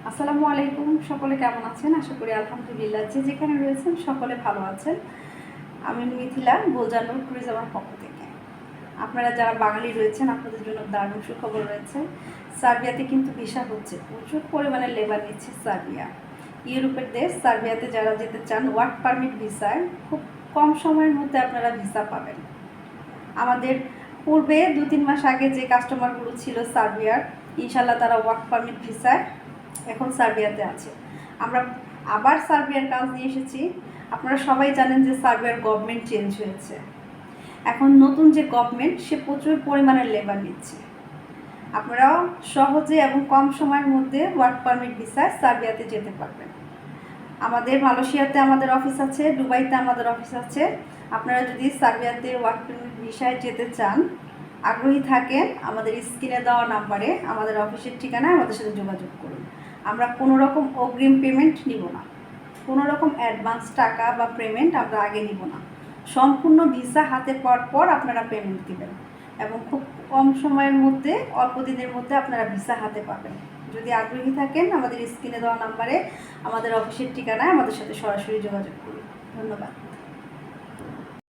আসসালামু আলাইকুম, সকলে কেমন আছেন? আশা করি আলহামদুলিল্লাহ যে যেখানে রয়েছেন সকলে ভালো আছেন। আমি মিথিলা গোলজানুর ট্যুরিজমের পক্ষ থেকে। আপনারা যারা বাঙালি রয়েছেন আপনাদের জন্য দারুণ সুখবর রয়েছে। সার্বিয়াতে কিন্তু ভিসা হচ্ছে, প্রচুর পরিমাণে লেবার নিচ্ছে সার্বিয়া। ইউরোপের দেশ সার্বিয়াতে যারা যেতে চান ওয়ার্ক পারমিট ভিসায় খুব কম সময়ের মধ্যে আপনারা ভিসা পাবেন। আমাদের পূর্বে 2-3 মাস আগে যে কাস্টমারগুলো ছিল সার্বিয়ার, ইনশাল্লাহ তারা ওয়ার্ক পারমিট ভিসায় এখন সার্বিয়াতে আছে। আমরা আবার সার্বিয়ার কাজ নিয়ে এসেছি। আপনারা সবাই জানেন যে সার্বিয়ার গভর্নমেন্ট চেঞ্জ হয়েছে। এখন নতুন যে গভর্নমেন্ট সে প্রচুর পরিমাণে লেবার নিচ্ছে। আপনারাও সহজে এবং কম সময়ের মধ্যে ওয়ার্ক পারমিট ভিসায় সার্বিয়াতে যেতে পারবেন। আমাদের মালয়েশিয়াতে আমাদের অফিস আছে, দুবাইতে আমাদের অফিস আছে। আপনারা যদি সার্বিয়াতে ওয়ার্ক পারমিট ভিসায় যেতে চান, আগ্রহী থাকেন, আমাদের স্ক্রিনে দেওয়া নাম্বারে আমাদের অফিসের ঠিকানায় আমাদের সাথে যোগাযোগ করুন। আমরা কোনো রকম অগ্রিম পেমেন্ট নিব না, কোনো রকম অ্যাডভান্স টাকা বা পেমেন্ট আমরা আগে নিব না। সম্পূর্ণ ভিসা হাতে পাওয়ার পর আপনারা পেমেন্ট দিবেন এবং খুব কম সময়ের মধ্যে, অল্প দিনের মধ্যে আপনারা ভিসা হাতে পাবেন। যদি আগ্রহী থাকেন আমাদের স্ক্রিনে দেওয়া নাম্বারে আমাদের অফিসের ঠিকানায় আমাদের সাথে সরাসরি যোগাযোগ করুন। ধন্যবাদ।